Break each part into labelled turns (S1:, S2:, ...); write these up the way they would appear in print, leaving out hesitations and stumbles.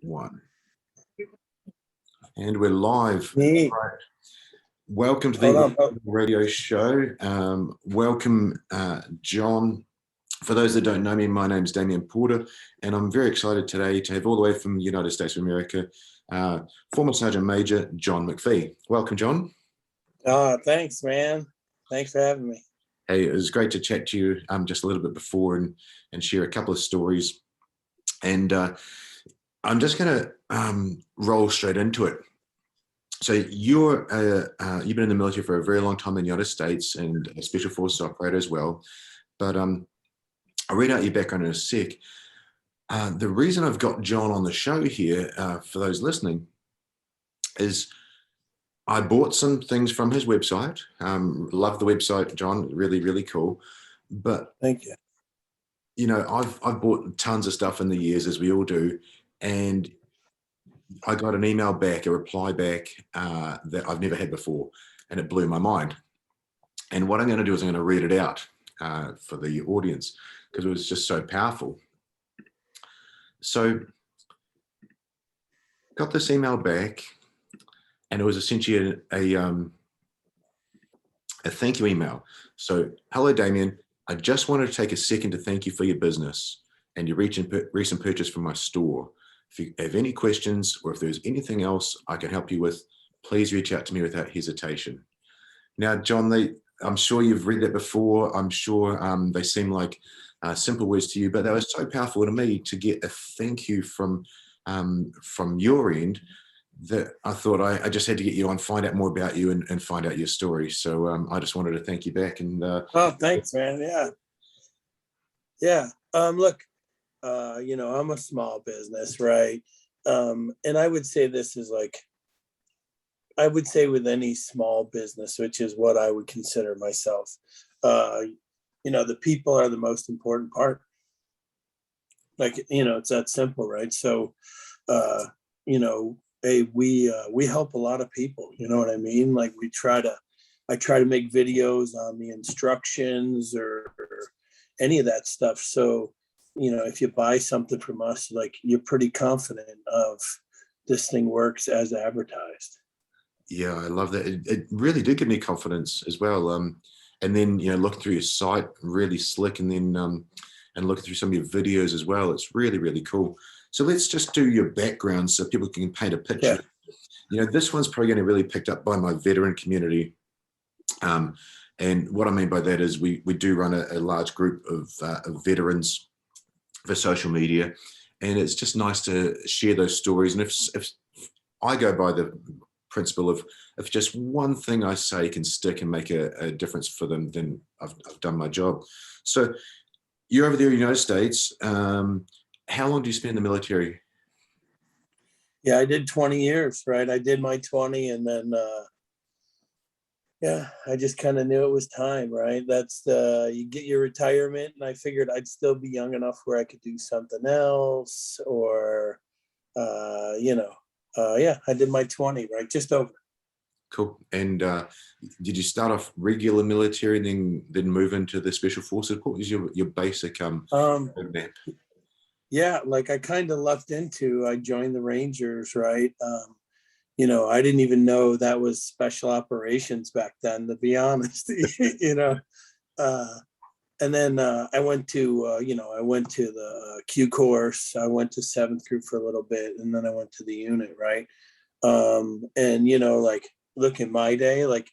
S1: One. And we're live.
S2: Neat.
S1: Right. Welcome to the radio show. Welcome, John. For those that don't know me, my name's Damien Porter, and I'm very excited today to have all the way from the United States of America, former Sergeant Major John McPhee. Welcome, John.
S2: Thanks, man. Thanks for having me.
S1: Hey, it was great to chat to you just a little bit before and share a couple of stories. And I'm just going to roll straight into it. So you've been in the military for a very long time in the United States and a Special Forces operator as well. But I'll read out your background in a sec. The reason I've got John on the show here, for those listening, is I bought some things from his website. Love the website, John. Really, really cool. But
S2: thank you.
S1: You know, I've bought tons of stuff in the years, as we all do, and I got an email back, a reply back that I've never had before, and it blew my mind. And what I'm going to do is I'm going to read it out for the audience because it was just so powerful. So, got this email back, and it was essentially a thank you email. So, hello, Damien. I just wanted to take a second to thank you for your business and your recent purchase from my store. If you have any questions or if there's anything else I can help you with, please reach out to me without hesitation. Now, John, I'm sure you've read that before. I'm sure they seem like simple words to you, but that was so powerful to me to get a thank you from your end that I thought I just had to get you on, find out more about you and find out your story. So I just wanted to thank you back. And
S2: thanks, man. Yeah. Look, you know, I'm a small business, right? And I would say this is like, I would say with any small business, which is what I would consider myself, you know, the people are the most important part. Like, you know, it's that simple, right? So, you know, hey, we help a lot of people, you know what I mean? Like I try to make videos on the instructions or any of that stuff. So, you know, if you buy something from us, like you're pretty confident of this thing works as advertised.
S1: Yeah, I love that. It really did give me confidence as well. And then, you know, looking through your site, really slick, and then and looking through some of your videos as well. It's really, really cool. So let's just do your background so people can paint a picture. Yeah. You know, this one's probably going to really picked up by my veteran community. And what I mean by that is we do run a large group of veterans for social media, and it's just nice to share those stories. And if I go by the principle of if just one thing I say can stick and make a difference for them, then I've done my job. So you're over there in the United States. How long do you spend in the military?
S2: Yeah, I did 20 years, right? I did my 20 and then, yeah, I just kind of knew it was time, right? That's you get your retirement, and I figured I'd still be young enough where I could do something else or, you know, yeah, I did my 20, right? Just over.
S1: Cool. And did you start off regular military and then move into the Special Forces? What was your basic roadmap?
S2: Yeah, like I kind of I joined the Rangers, right? You know, I didn't even know that was special operations back then, to be honest, you know. And then I went to, you know, I went to the Q course. I went to 7th Group for a little bit, and then I went to the unit, right? And, you know, like, look, in my day, like,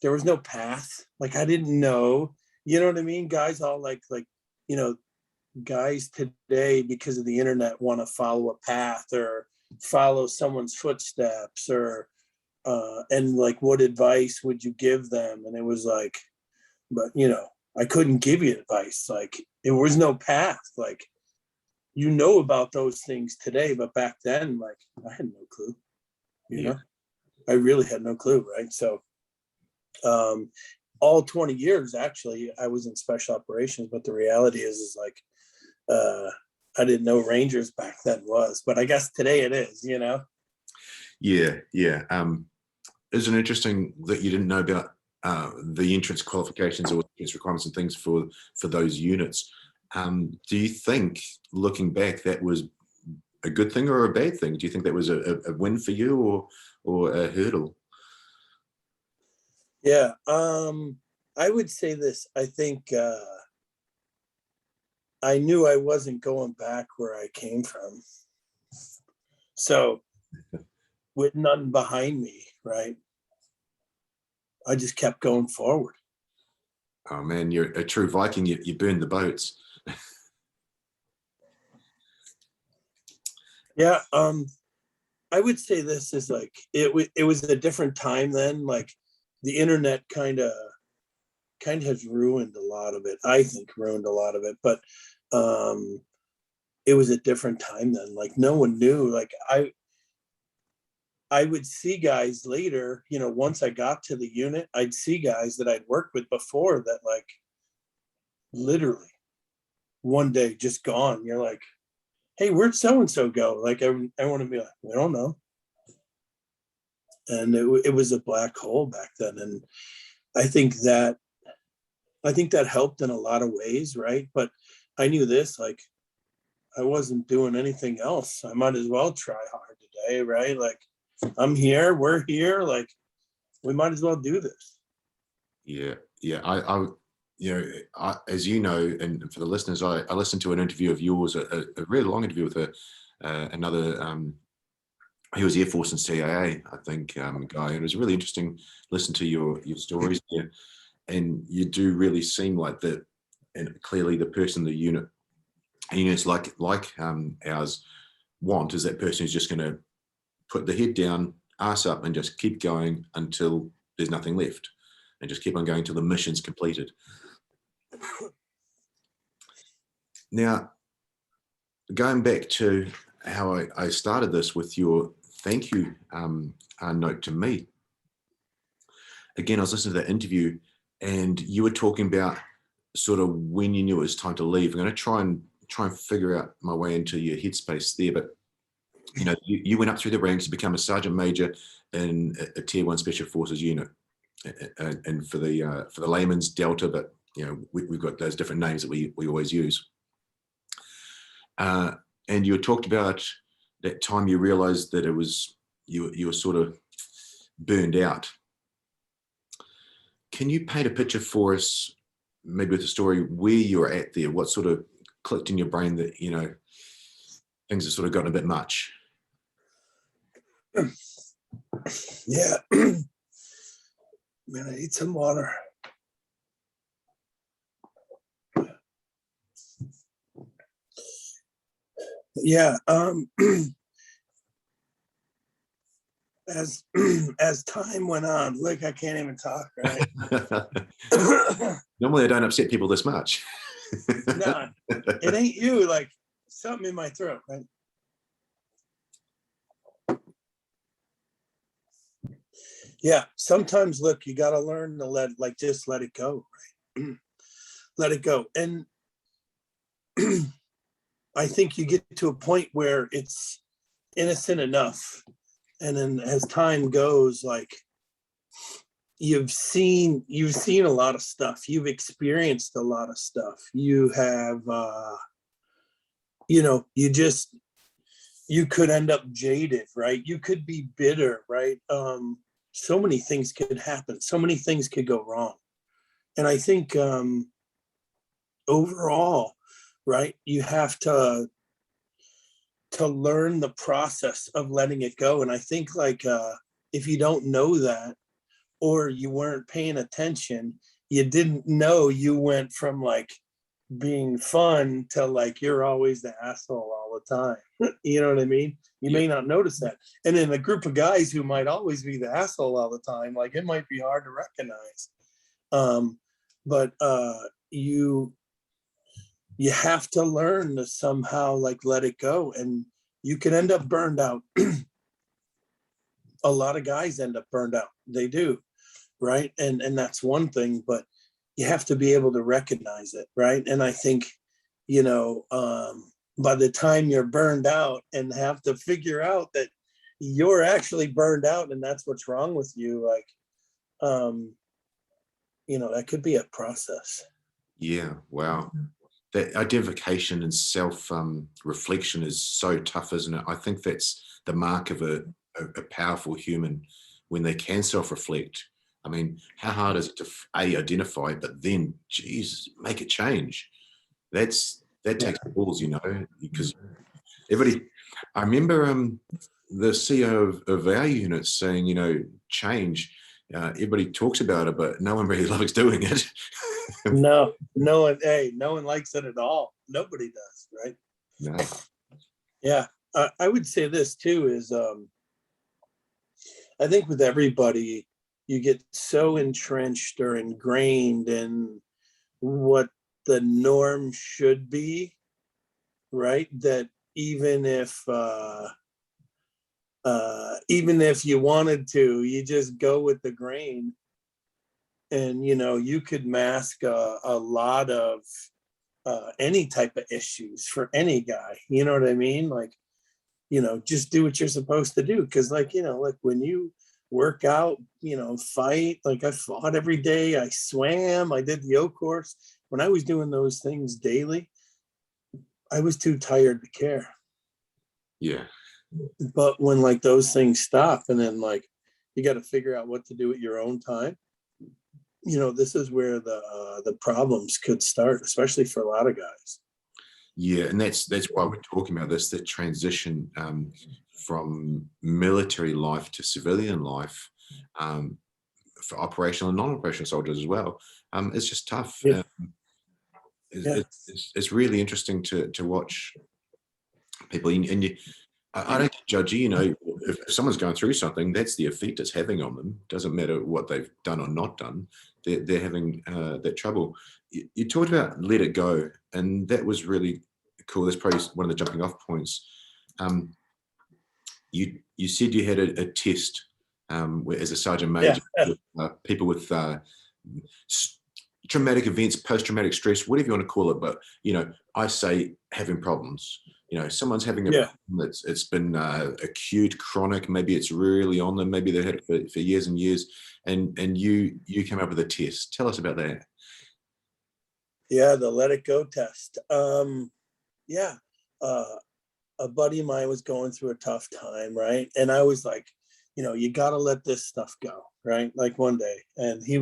S2: there was no path. Like, I didn't know, you know what I mean? Guys all like, you know, guys today, because of the internet, want to follow a path or follow someone's footsteps or and like, what advice would you give them? And it was like, but you know, I couldn't give you advice. Like, there was no path. Like, you know about those things today, but back then, like, I had no clue. You know, I really had no clue, right? So all 20 years actually I was in special operations, but the reality is like I didn't know Rangers back then was, but I guess today it is, you know?
S1: Yeah. Isn't it interesting that you didn't know about the entrance qualifications or entrance requirements and things for those units? Do you think, looking back, that was a good thing or a bad thing? Do you think that was a win for you or a hurdle?
S2: Yeah, I would say this. I think I knew I wasn't going back where I came from. So with nothing behind me, right? I just kept going forward.
S1: Oh man, you're a true Viking. You burned the boats.
S2: Yeah, I would say this is like it was a different time then. Like the internet kind of has ruined a lot of it. I think ruined a lot of it, but it was a different time then. Like no one knew. Like I would see guys later, you know, once I got to the unit, I'd see guys that I'd worked with before that like literally one day just gone. You're like, hey, where'd so and so go? Like I want to be like, we don't know. And it was a black hole back then. And I think that helped in a lot of ways, right? But I knew this, like I wasn't doing anything else. I might as well try hard today, right? Like I'm here, we're here, like we might as well do this.
S1: Yeah, yeah. You know, as you know, and for the listeners, I listened to an interview of yours, a really long interview with another. He was Air Force and CIA, I think, guy. And it was really interesting. Listen to your stories there, and you do really seem like that, and clearly the person, the units like ours want is that person who's just going to put the head down, ass up, and just keep going until there's nothing left, and just keep on going until the mission's completed. Now, going back to how I started this with your thank you note to me. Again, I was listening to that interview, and you were talking about sort of when you knew it was time to leave. I'm going to try and figure out my way into your headspace there, but you know, you went up through the ranks, you become a sergeant major in a Tier 1 Special Forces unit, and for the layman's Delta, but you know we've got those different names that we always use. And you talked about that time you realized that it was you were sort of burned out. Can you paint a picture for us, maybe with a story where you're at there? What sort of clicked in your brain that, you know, things have sort of gotten a bit much?
S2: Yeah. Man, I need some water. Yeah. As time went on, like I can't even talk, right?
S1: Normally I don't upset people this much.
S2: Nah, it ain't you, like something in my throat, right? Yeah, sometimes look, you got to learn to just let it go, right? Let it go. And I think you get to a point where it's innocent enough. And then as time goes, like you've seen a lot of stuff. You've experienced a lot of stuff. You have, you know, you could end up jaded, right? You could be bitter, right? So many things could happen. So many things could go wrong. And I think overall, right, you have to learn the process of letting it go. And I think like if you don't know that, or you weren't paying attention, you didn't know you went from like being fun to like you're always the asshole all the time. You know what I mean? You may not notice that. And in a group of guys who might always be the asshole all the time, like it might be hard to recognize. But you have to learn to somehow like let it go, and you can end up burned out. A lot of guys end up burned out. They do, right? And that's one thing, but you have to be able to recognize it, right? And I think, you know, by the time you're burned out and have to figure out that you're actually burned out and that's what's wrong with you, like, you know, that could be a process.
S1: Yeah, wow. that identification and self reflection is so tough, isn't it? I think that's the mark of a powerful human, when they can self reflect. I mean, how hard is it to identify, but then, geez, make a change? That takes balls, you know, because everybody. I remember the CEO of our unit saying, you know, change. Everybody talks about it, but no one really likes doing it.
S2: No, no one. Hey, no one likes it at all. Nobody does, right?
S1: No.
S2: Yeah, I would say this too is I think with everybody, you get so entrenched or ingrained in what the norm should be, right? That even if you wanted to, you just go with the grain, and you know you could mask a lot of any type of issues for any guy. You know what I mean? Like, you know, just do what you're supposed to do. Because, like, you know, like when you work out, you know, fight, like I fought every day, I swam, I did the O course. When I was doing those things daily, I was too tired to care.
S1: Yeah.
S2: But when like those things stop, and then like you got to figure out what to do at your own time, you know, this is where the problems could start, especially for a lot of guys.
S1: Yeah, and that's why we're talking about this, the transition from military life to civilian life, for operational and non-operational soldiers as well. It's just tough.
S2: Yeah.
S1: It's really interesting to watch people, and I don't judge you. You know, if someone's going through something, that's the effect it's having on them. Doesn't matter what they've done or not done. They're having that trouble. You talked about let it go, and that was really cool. That's probably one of the jumping off points. You said you had a test as a sergeant major, with, people with traumatic events, post-traumatic stress, whatever you want to call it. But, you know, I say having problems. You know, someone's having a problem that's it's been acute, chronic. Maybe it's really on them. Maybe they've had it for years and years. And you came up with a test. Tell us about that.
S2: Yeah, the let it go test. A buddy of mine was going through a tough time, right? And I was like, you know, you got to let this stuff go, right? Like one day, and he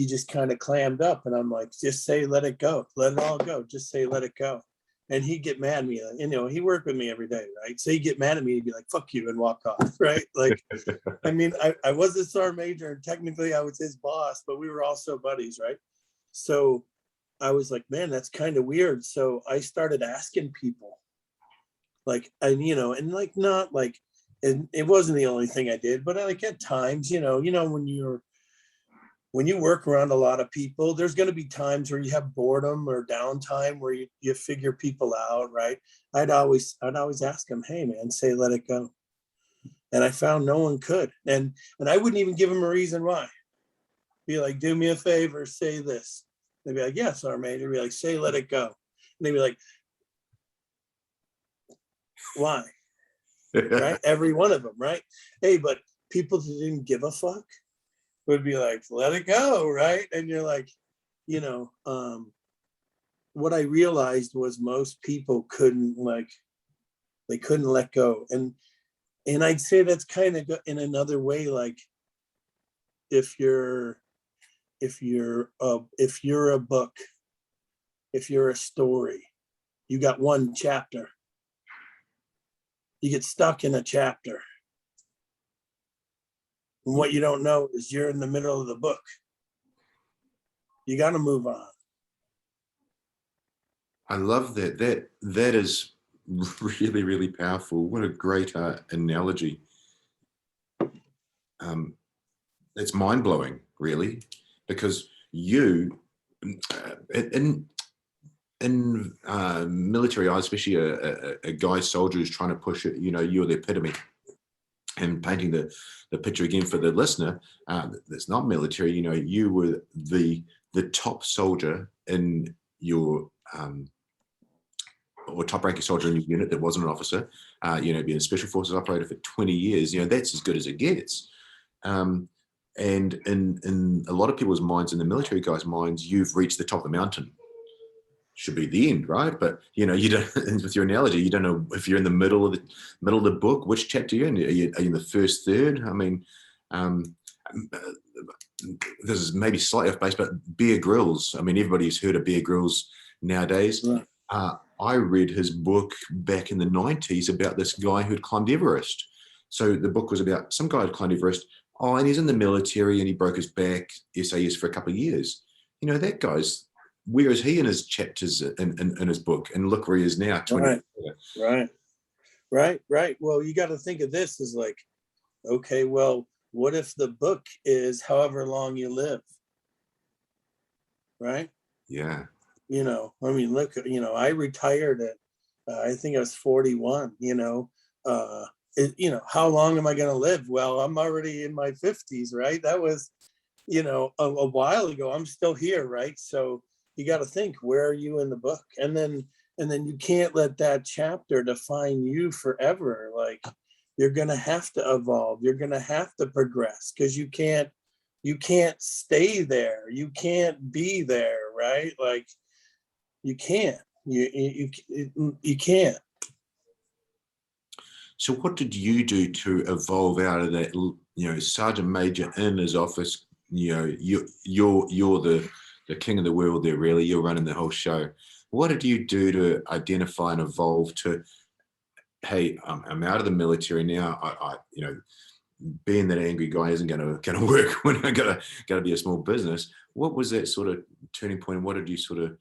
S2: just kind of clammed up, and I'm like, just say let it go, let it all go, just say let it go. And he'd get mad at me, you know, he worked with me every day, right? So he'd get mad at me, he'd be like, fuck you, and walk off, right? Like, I mean, I was a sergeant major, and technically I was his boss, but we were also buddies, right? So I was like, man, that's kind of weird. So I started asking people, like, and you know, and like not like, and it wasn't the only thing I did, but like at times, you know, when you work around a lot of people, there's going to be times where you have boredom or downtime where you figure people out, right? I'd always ask them, hey man, say let it go. And I found no one could. And I wouldn't even give them a reason why. Be like, do me a favor, say this. They'd be like, yes, our major. Be like, say let it go. And they'd be like, why? Right? Every one of them, right? Hey, but people who didn't give a fuck would be like, let it go, right? And you're like, you know, what I realized was most people couldn't let go. And I'd say that's kind of in another way, like if you're a book, if you're a story, you got one chapter. You get stuck in a chapter. And what you don't know is you're in the middle of the book. You got to move on.
S1: I love that. That is really, really powerful. What a great analogy. It's mind-blowing, really, because you, in military, especially a guy soldier who's trying to push it, you know, you're the epitome. And painting the picture again for the listener that's not military, you know, you were the top soldier in your or top ranking soldier in your unit that wasn't an officer, you know, being a special forces operator for 20 years, you know, that's as good as it gets. And in a lot of people's minds, in the military guys' minds, you've reached the top of the mountain. should be the end, right? But you know, you don't. With your analogy, you don't know if you're in the middle of the book, which chapter you're in. Are you in the first third? I mean, um, this is maybe slightly off base, but Bear Grylls. I mean, everybody's heard of Bear Grylls nowadays.
S2: Right.
S1: I read his book back in the 90s about this guy who'd climbed Everest. So the book was about some guy who'd climbed Everest. Oh, and he's in the military and he broke his back, SAS, for a couple of years. You know, that guy's, where is he in his chapters in his book? And look where he is now, 20 years later.
S2: Right. Well, you got to think of this as like, okay, well, what if the book is however long you live? Right?
S1: Yeah.
S2: You know, I mean, look, you know, I retired at, I think I was 41, you know, how long am I going to live? Well, I'm already in my 50s, right? That was, you know, a while ago. I'm still here, right? So you got to think, where are you in the book? And then you can't let that chapter define you forever. Like, you're going to have to evolve. You're going to have to progress, because you can't stay there. You can't be there, right? Like, you can't. You can't.
S1: So what did you do to evolve out of that, you know, sergeant major in his office? You know, you're the king of the world there, really. You're running the whole show. What did you do to identify and evolve to, hey, I'm out of the military now. I you know, being that angry guy isn't going to work when I got to be a small business. What was that sort of turning point? What did you sort of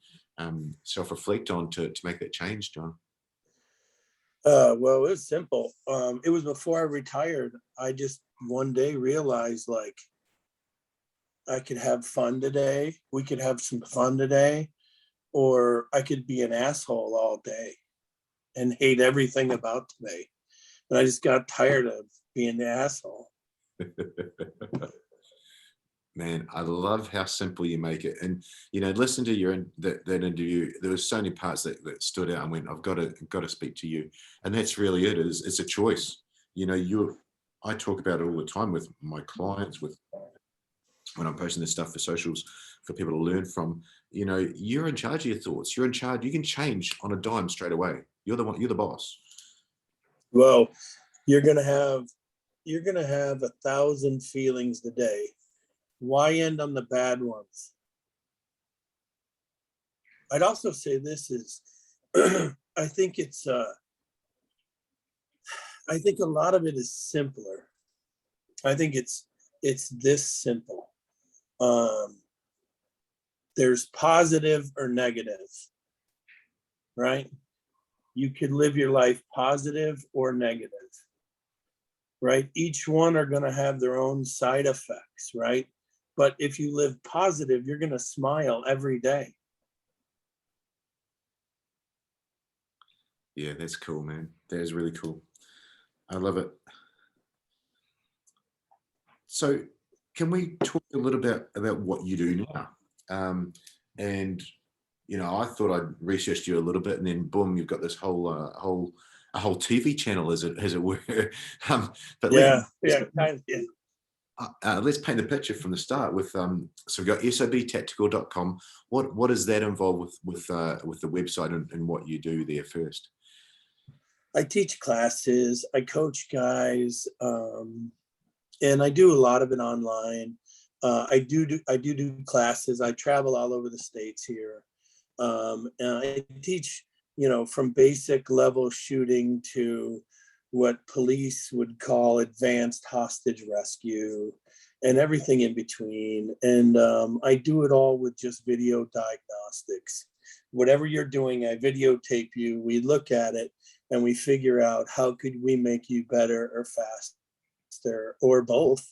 S1: self-reflect on to make that change, John?
S2: Well, it was simple. It was before I retired. I just one day realized, like, I could have fun today. We could have some fun today, or I could be an asshole all day and hate everything about today. And I just got tired of being the asshole.
S1: Man, I love how simple you make it. And you know, listen to that interview. There were so many parts that stood out and went, I've got to speak to you. And that's really it. It's a choice. You know, I talk about it all the time with my clients, with when I'm posting this stuff for socials for people to learn from. You know, you're in charge of your thoughts. You're in charge. You can change on a dime straight away. You're the one. You're the boss.
S2: Well, you're gonna have 1,000 feelings today. Why end on the bad ones? I'd also say this is, I think I think a lot of it is simpler. I think it's this simple. There's positive or negative, right? You could live your life positive or negative, right? Each one are going to have their own side effects, right? But if you live positive, you're going to smile every day.
S1: Yeah, that's cool, man. That is really cool. I love it. So can we talk a little bit about what you do now? And you know, I thought I'd researched you a little bit, and then boom, you've got this whole TV channel, as it were. But
S2: Yeah.
S1: let's paint the picture from the start with so we've got sobtactical.com. What does that involve with the website and what you do there first?
S2: I teach classes, I coach guys, and I do a lot of it online. I do classes. I travel all over the States here. And I teach, you know, from basic level shooting to what police would call advanced hostage rescue and everything in between. And I do it all with just video diagnostics. Whatever you're doing, I videotape you, we look at it, and we figure out how could we make you better or faster or both,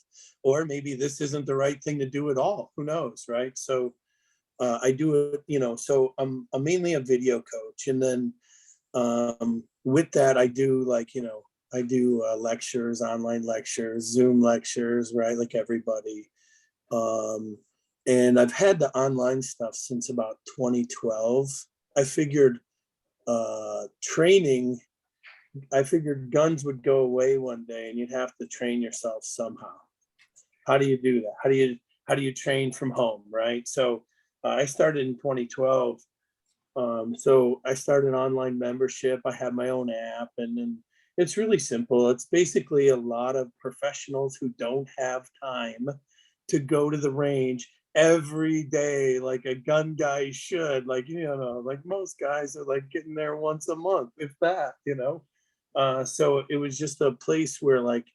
S2: or maybe this isn't the right thing to do at all. Who knows, right? So I do it, you know, so I'm mainly a video coach. And then with that, I do, like, you know, I do lectures, online lectures, Zoom lectures, right? Like everybody. And I've had the online stuff since about 2012. I figured I figured guns would go away one day and you'd have to train yourself somehow. How do you do that? How do you train from home, right? So I started in 2012 So I started an online membership. I have my own app, and then it's really simple. It's basically a lot of professionals who don't have time to go to the range every day like a gun guy should. Like, like most guys are like getting there once a month, if that. So it was just a place where, like,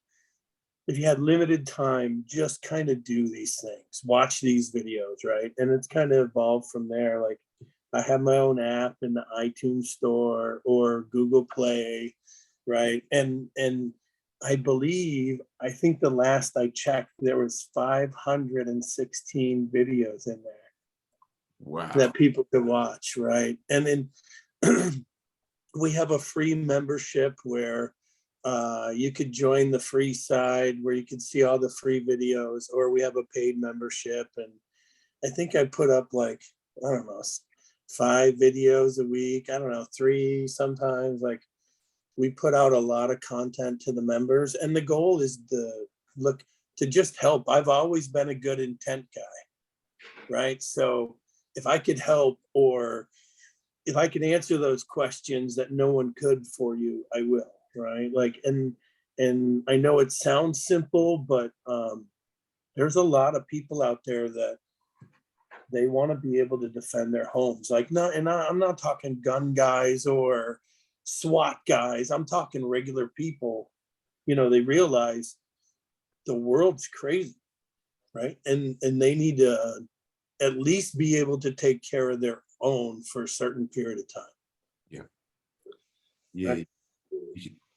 S2: if you had limited time, just kind of do these things, watch these videos, right? And it's kind of evolved from there. Like, I have my own app in the iTunes store or Google Play, right? And I think the last I checked, there was 516 videos in there
S1: Wow.
S2: that people could watch, right? And then we have a free membership where you could join the free side where you can see all the free videos, or we have a paid membership. And I think I put up, like, I don't know, 5 videos a week. I don't know, 3 sometimes. Like, we put out a lot of content to the members, and the goal is to just help. I've always been a good intent guy, right? So if I could help, or if I can answer those questions that no one could for you, I will, right? Like, and I know it sounds simple, but there's a lot of people out there that they want to be able to defend their homes. Like, I'm not talking gun guys or SWAT guys. I'm talking regular people. They realize the world's crazy, right? And they need to at least be able to take care of their own for a certain period of time.
S1: Yeah.
S2: Right?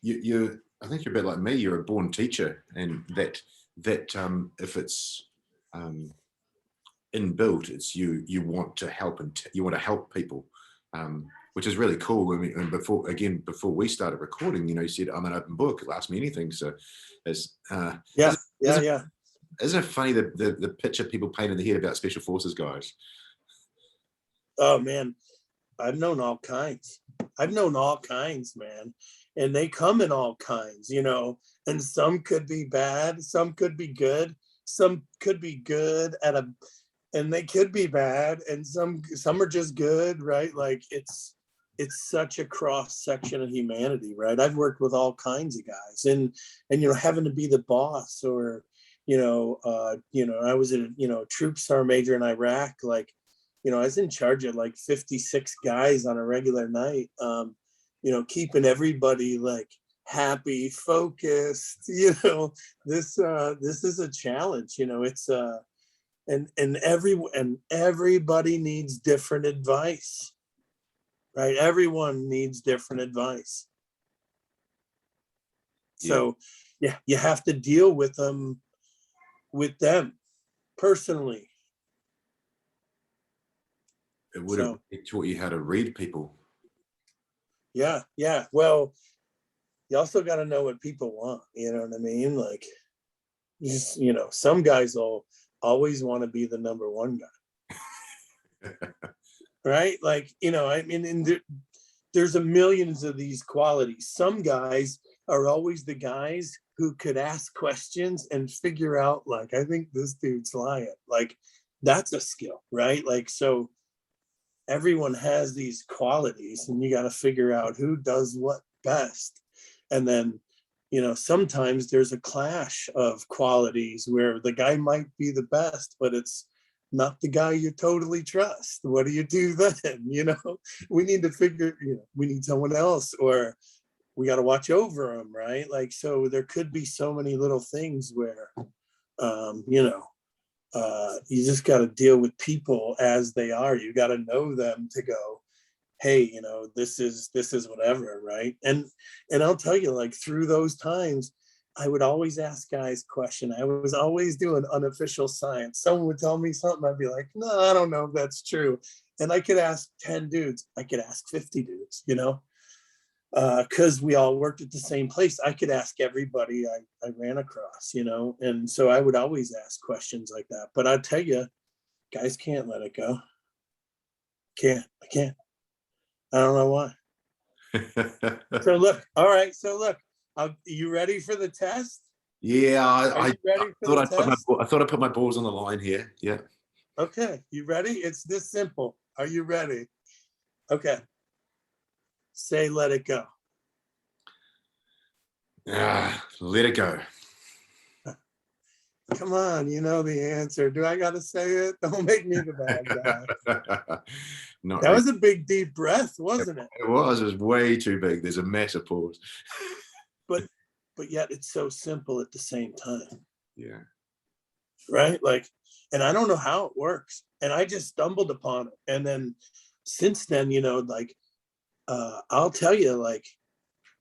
S1: You I think you're a bit like me. You're a born teacher, and that if it's inbuilt, it's you want to help, and you want to help people, which is really cool. I mean, and before we started recording, you said I'm an open book, ask me anything. So it's isn't it funny the picture people paint in the head about special forces guys?
S2: Oh man, I've known all kinds, man. And they come in all kinds, and some could be bad, some could be good, some could be good and they could be bad, and some are just good, right? Like, it's such a cross section of humanity, right? I've worked with all kinds of guys, and having to be the boss, or I was a troop sergeant major in Iraq. Like, I was in charge of like 56 guys on a regular night, keeping everybody like happy, focused. This is a challenge. It's and everybody needs different advice, right? Everyone needs different advice. So yeah, you have to deal with them personally.
S1: It would have taught you how to read people.
S2: Yeah. Well, you also got to know what people want. You know what I mean? Like, just, some guys will always want to be the number one guy. Right? Like, I mean, and there's a millions of these qualities. Some guys are always the guys who could ask questions and figure out, like, I think this dude's lying. Like, that's a skill, right? Like, so everyone has these qualities, and you got to figure out who does what best. And then, sometimes there's a clash of qualities where the guy might be the best, but it's not the guy you totally trust. What do you do then? We need to figure, we need someone else, or we got to watch over them, right? Like, so there could be so many little things where, you just got to deal with people as they are. You got to know them to go, hey, this is whatever, right? And I'll tell you, like, through those times, I would always ask guys questions. I was always doing unofficial science. Someone would tell me something, I'd be like, no, I don't know if that's true. And I could ask 10 dudes, I could ask 50 dudes, because we all worked at the same place. I could ask everybody I ran across, and so I would always ask questions like that. But I tell you, guys can't let it go. I can't. I don't know why. So look, all right. So look, you ready for the test?
S1: Yeah, I thought I put my balls on the line here. Yeah.
S2: Okay, you ready? It's this simple. Are you ready? Okay. Say, let it go.
S1: Let it go.
S2: Come on, you know the answer. Do I got to say it? Don't make me the bad guy.
S1: Not
S2: That
S1: really.
S2: was a big deep breath, wasn't it?
S1: It was way too big. There's a massive pause.
S2: But yet it's so simple at the same time.
S1: Yeah.
S2: Right? Like, and I don't know how it works. And I just stumbled upon it. And then since then, you know, like, I'll tell you, like,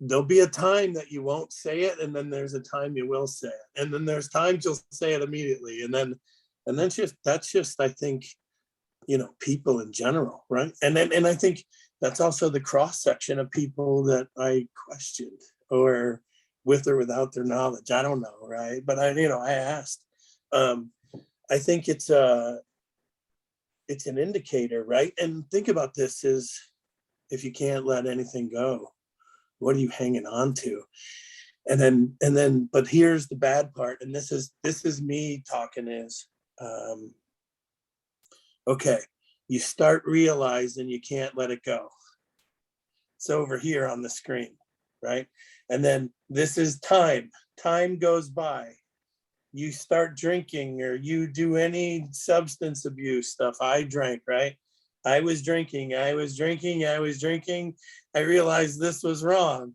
S2: there'll be a time that you won't say it, and then there's a time you will say it, and then there's times you'll say it immediately, and then that's just I think, you know, people in general, right? And I think that's also the cross section of people that I questioned, or with or without their knowledge, I don't know, right? But I, you know, I asked. I think it's an indicator, right? And think about this: is if you can't let anything go, what are you hanging on to? And then but here's the bad part, and this is me talking, is okay, you start realizing you can't let it go. It's over here on the screen, right? And then this is time goes by, you start drinking, or you do any substance abuse stuff. I drank, right? I was drinking. I realized this was wrong.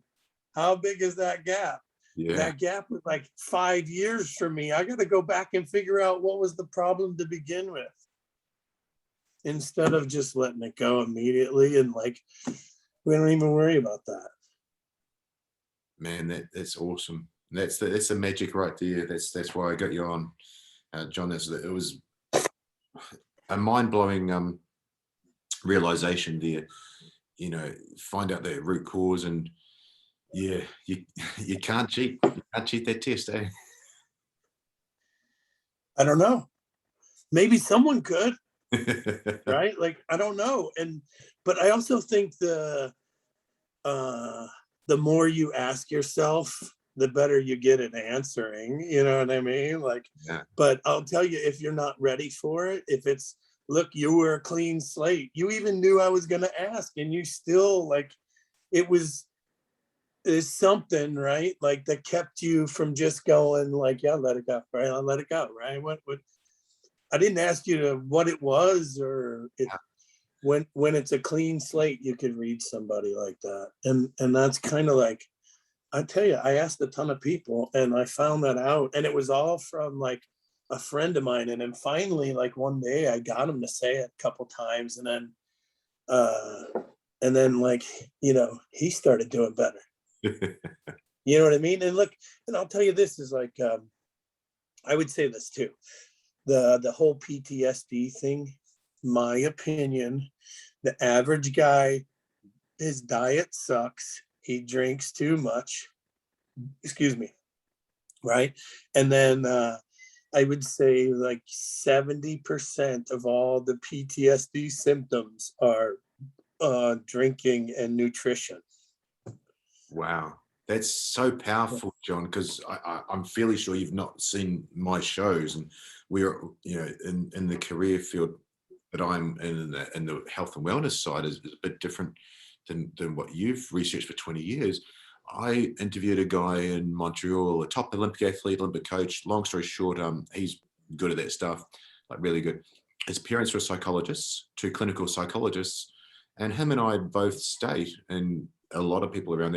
S2: How big is that gap?
S1: Yeah.
S2: That gap was like 5 years for me. I got to go back and figure out what was the problem to begin with, instead of just letting it go immediately. And like, we don't even worry about that.
S1: Man, that's awesome. That's the magic right there. That's why I got you on, John. It was a mind-blowing realization there. You know, find out the root cause, and yeah, you can't cheat. You can't cheat that test, eh?
S2: I don't know. Maybe someone could, right? Like, I don't know. But I also think the more you ask yourself, the better you get at answering. You know what I mean? Like,
S1: Yeah.
S2: But I'll tell you, if you're not ready for it, if it's, look, you were a clean slate. You even knew I was going to ask, and you still, like, is something, right? Like, that kept you from just going like, yeah, let it go, right? I'll let it go, right? What I didn't ask you to what it was, or it, when it's a clean slate, you could read somebody like that. And that's kind of like, I tell you, I asked a ton of people, and I found that out, and it was all from like a friend of mine. And then finally, like one day, I got him to say it a couple times, and then like, you know, he started doing better. You know what I mean? And look, and I'll tell you, this is like, I would say this too, the whole PTSD thing, my opinion, the average guy, his diet sucks, he drinks too much, excuse me, right? And then I would say like 70% of all the PTSD symptoms are drinking and nutrition.
S1: Wow, that's so powerful, John, because I'm fairly sure you've not seen my shows, and we're, you know, in the career field that I'm in the health and wellness side is a bit different than what you've researched for 20 years. I interviewed a guy in Montreal, a top Olympic athlete, Olympic coach. Long story short, he's good at that stuff, like really good. His parents were psychologists, two clinical psychologists, and him and I both state, and a lot of people around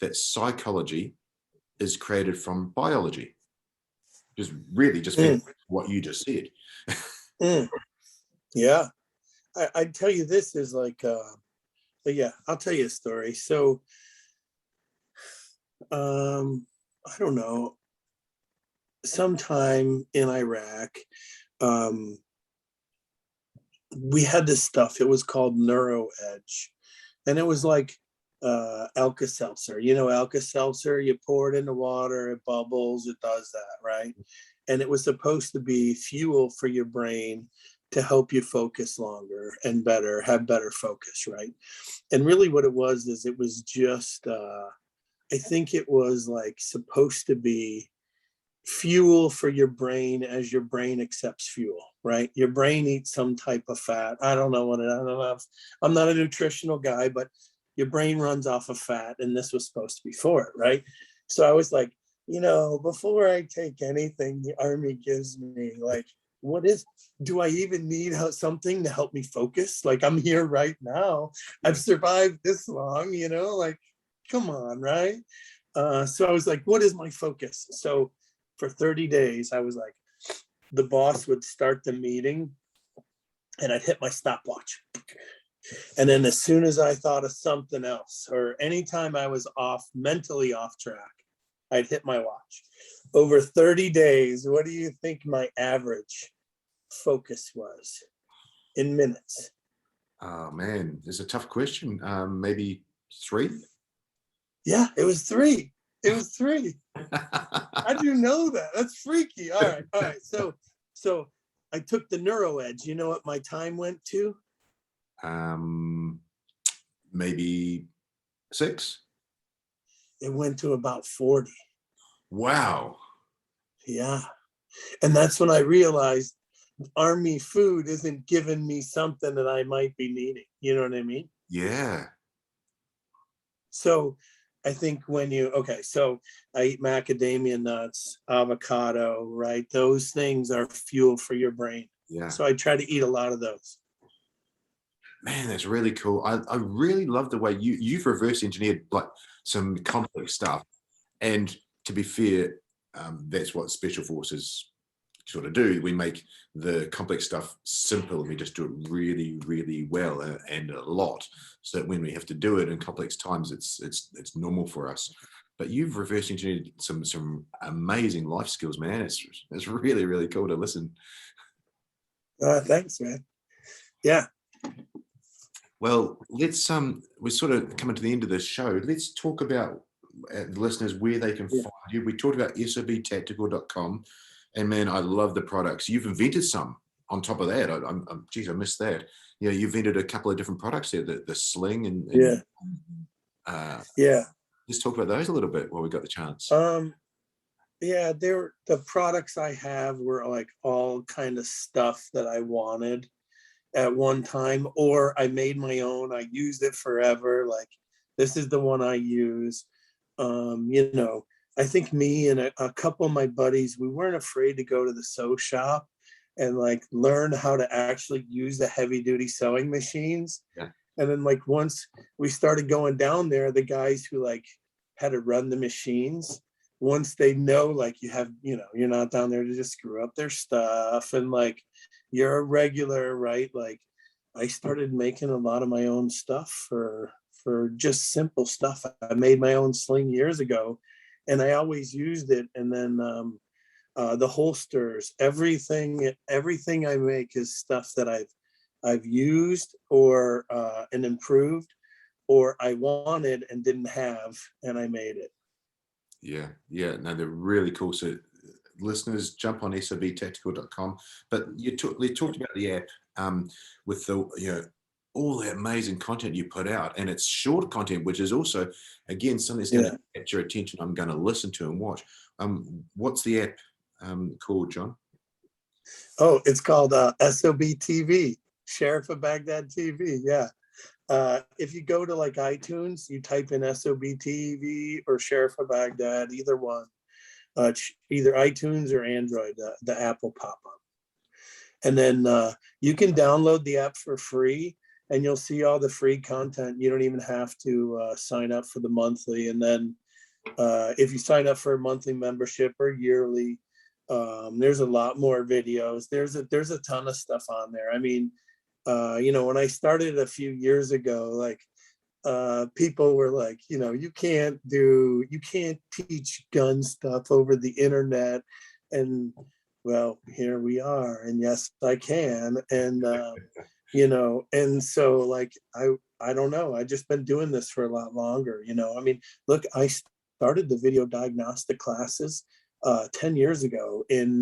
S1: that psychology is created from biology. Just really just what you just said.
S2: Yeah. I'd tell you, this is like, but yeah, I'll tell you a story. So, I don't know, sometime in Iraq, we had this stuff, it was called Neuro Edge. And it was like Alka-Seltzer. You know, Alka-Seltzer, you pour it in the water, it bubbles, it does that, right? And it was supposed to be fuel for your brain to help you focus longer and better, have better focus, right? And really what it was is, it was just, I think it was like supposed to be fuel for your brain as your brain accepts fuel. right? Your brain eats some type of fat. I don't know what it, I don't know. I'm not a nutritional guy, but your brain runs off of fat, and this was supposed to be for it, right? So I was like, before I take anything the Army gives me, like, do I even need something to help me focus? Like, I'm here right now. I've survived this long, like, come on, right? So I was like, what is my focus? So for 30 days, I was like, the boss would start the meeting and I'd hit my stopwatch. And then as soon as I thought of something else, or anytime I was mentally off track, I'd hit my watch. Over 30 days, what do you think my average focus was in minutes?
S1: Oh man, it's a tough question. Maybe 3?
S2: Yeah, it was 3. It was 3. How do you know that? That's freaky. All right. So I took the Neuro Edge. You know what my time went to?
S1: Maybe 6.
S2: It went to about 40.
S1: Wow.
S2: Yeah. And that's when I realized Army food isn't giving me something that I might be needing. You know what I mean?
S1: Yeah.
S2: So I think so I eat macadamia nuts, avocado, right? Those things are fuel for your brain.
S1: Yeah.
S2: So I try to eat a lot of those.
S1: Man, that's really cool. I really love the way you've reverse engineered like some complex stuff. And to be fair, that's what special forces sort of do. We make the complex stuff simple, and we just do it really, really well and a lot, so that when we have to do it in complex times, it's normal for us. But you've reverse engineered some amazing life skills, man. It's really, really cool to listen.
S2: Thanks, man. Yeah.
S1: Well, we're sort of coming to the end of this show. Let's talk about the listeners where they can find you. We talked about sobtactical.com, and man, I love the products. You've invented some on top of that. I missed that. You've invented a couple of different products there, the sling and let's talk about those a little bit while we got the chance.
S2: The products I have were like all kind of stuff that I wanted at one time, or I made my own. I used it forever. Like, this is the one I use. I think me and a couple of my buddies, we weren't afraid to go to the sew shop and like learn how to actually use the heavy duty sewing machines.
S1: Yeah.
S2: And then like once we started going down there, the guys who like had to run the machines, once they know like you're not down there to just screw up their stuff, and like you're a regular, right? Like, I started making a lot of my own stuff for just simple stuff. I made my own sling years ago, and I always used it. And then the holsters, everything I make is stuff that I've used or and improved, or I wanted and didn't have, and I made it.
S1: Yeah. No, they're really cool. So listeners, jump on sobtactical.com. But you talked about the app with the all the amazing content you put out, and it's short content, which is also again something that's going to catch your attention. I'm going to listen to and watch. What's the app called, John?
S2: Oh, it's called SBTV, Sheriff of Baghdad TV. Yeah. If you go to like iTunes, you type in SBTV or Sheriff of Baghdad, either one, either iTunes or Android, the app will pop up. And then you can download the app for free, and you'll see all the free content. You don't even have to sign up for the monthly. And then if you sign up for a monthly membership or yearly, there's a lot more videos. There's a ton of stuff on there. I mean, when I started a few years ago, like people were like, you can't teach gun stuff over the internet. And well, here we are. And yes, I can. And and so like I don't know, I just been doing this for a lot longer. I mean, look, I started the video diagnostic classes 10 years ago. In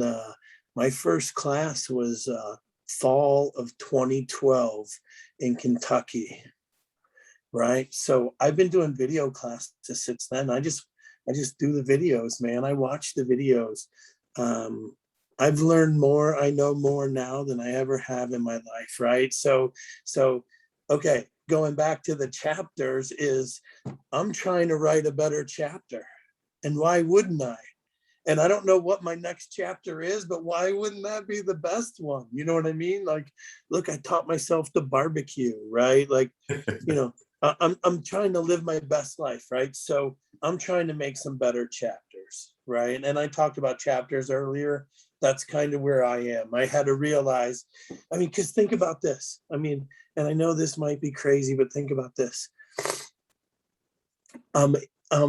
S2: my first class was fall of 2012 in Kentucky, right? So I've been doing video classes since then. I just do the videos, man. I watch the videos. I've learned more. I know more now than I ever have in my life, right? So, okay, going back to the chapters is I'm trying to write a better chapter. And why wouldn't I? And I don't know what my next chapter is, but why wouldn't that be the best one? You know what I mean? Like, look, I taught myself to barbecue, right? Like, you know, I'm trying to live my best life, right? So I'm trying to make some better chapters, right? And I talked about chapters earlier. That's kind of where I am. I had to realize, I mean, because think about this. I mean, and I know this might be crazy, but think about this.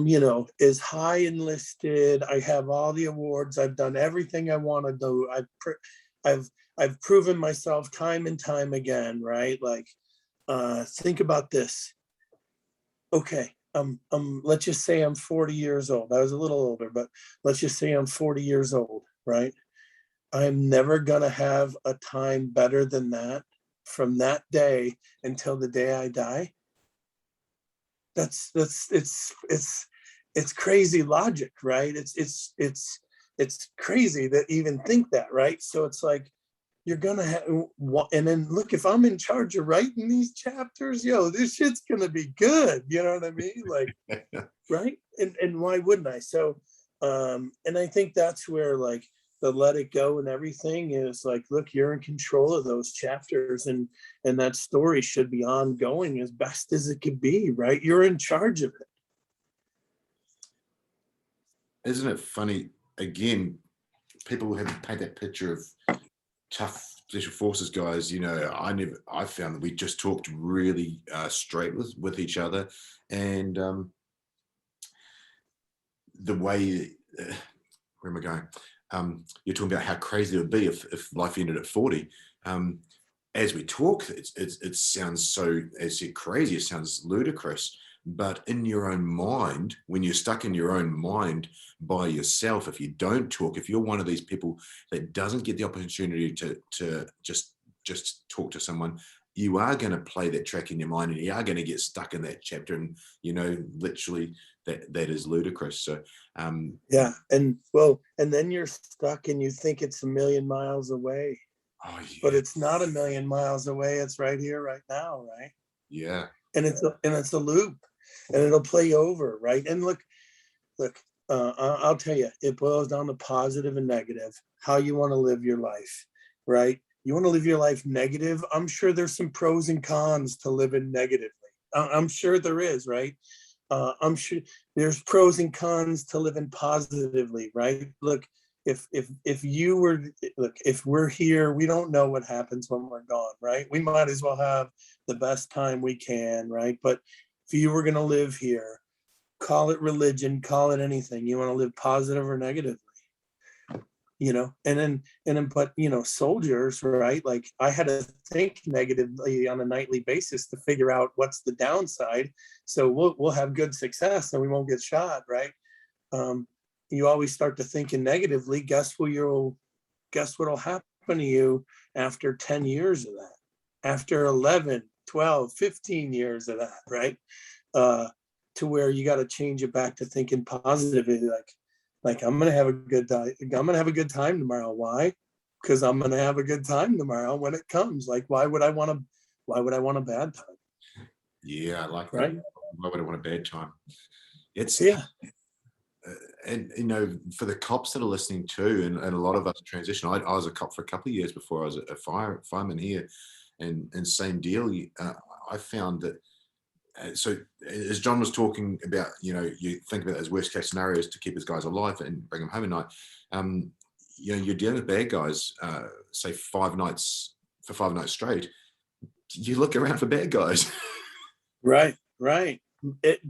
S2: You know, is high enlisted. I have all the awards. I've done everything I want to do. I've proven myself time and time again, right? Like, think about this. Okay, let's just say I'm 40 years old. I was a little older, but let's just say I'm 40 years old, right? I'm never gonna have a time better than that from that day until the day I die. That's it's crazy logic, right? It's crazy to even think that, right? So it's like you're gonna have, and then look, if I'm in charge of writing these chapters, yo, this shit's gonna be good. You know what I mean? Like, right? And why wouldn't I? So, and I think that's where like the let it go and everything is like, look, you're in control of those chapters, and that story should be ongoing as best as it could be, right? You're in charge of it.
S1: Isn't it funny? Again, people have paint that picture of tough special forces guys. You know, I found that we just talked really straight with each other, and the way where am I going? You're talking about how crazy it would be if life ended at 40. As we talk, it sounds so, as you said, crazy. It sounds ludicrous. But in your own mind, when you're stuck in your own mind by yourself, if you don't talk, if you're one of these people that doesn't get the opportunity to just talk to someone, you are going to play that track in your mind, and you are going to get stuck in that chapter. And you know, literally, that is ludicrous. So
S2: yeah, and well, and then you're stuck, and you think it's a million miles away, but
S1: yeah,
S2: it's not a million miles away. It's right here, right now, right?
S1: yeah,
S2: And it's a loop, and it'll play over, right? And look, I'll tell you, it boils down to positive and negative. How you want to live your life, right? You want to live your life negative. I'm sure there's some pros and cons to living negatively. I'm sure there is, right? I'm sure there's pros and cons to living positively, right? Look, if you were, look, if we're here, we don't know what happens when we're gone, right? We might as well have the best time we can, right? But if you were going to live here, call it religion, call it anything, you want to live positive or negatively, you know? And then but you know, soldiers, right? Like I had to think negatively on a nightly basis to figure out what's the downside, so we'll have good success and we won't get shot, right? You always start to thinking negatively. Guess what'll happen to you after 10 years of that, after 11, 12, 15 years of that, right? To where you got to change it back to thinking positively, like I'm gonna have a good time. I'm gonna have a good time tomorrow. Why? Because I'm gonna have a good time tomorrow when it comes. Like, why would I want a bad time?
S1: yeah. I like that.
S2: Right?
S1: Why would I want a bad time? It's
S2: Yeah.
S1: and you know, for the cops that are listening too, and a lot of us transition. I was a cop for a couple of years before I was a fireman here, and same deal. I found that. So as John was talking about, you know, you think about it as worst case scenarios to keep his guys alive and bring them home at night. You know, you're dealing with bad guys, say 5 nights for 5 nights straight. You look around for bad guys.
S2: Right. Right. It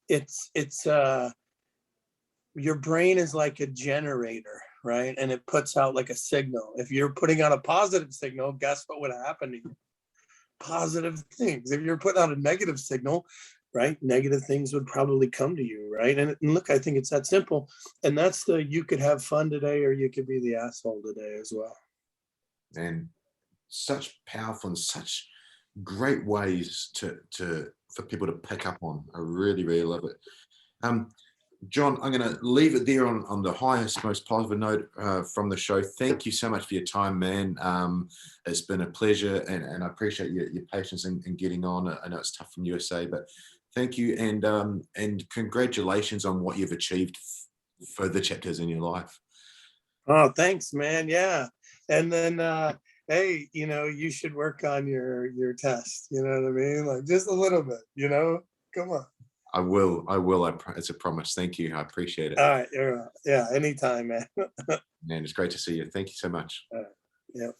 S2: it's your brain is like a generator, right? And it puts out like a signal. If you're putting out a positive signal, guess what would happen to you? Positive things. If you're putting out a negative signal, right, negative things would probably come to you, right? And look, I think it's that simple. And that's the, you could have fun today or you could be the asshole today as well.
S1: And such powerful and such great ways to for people to pick up on. I really, really love it. John, I'm going to leave it there on the highest, most positive note from the show. Thank you so much for your time, man. It's been a pleasure, and I appreciate your patience in getting on. I know it's tough from USA, but thank you, and congratulations on what you've achieved for the chapters in your life.
S2: Oh, thanks, man. Yeah. And then, hey, you know, you should work on your test. You know what I mean? Like just a little bit, you know, come on.
S1: I will. It's a promise. Thank you. I appreciate it.
S2: All right. Yeah. Anytime, man.
S1: Man, it's great to see you. Thank you so much.
S2: Yeah.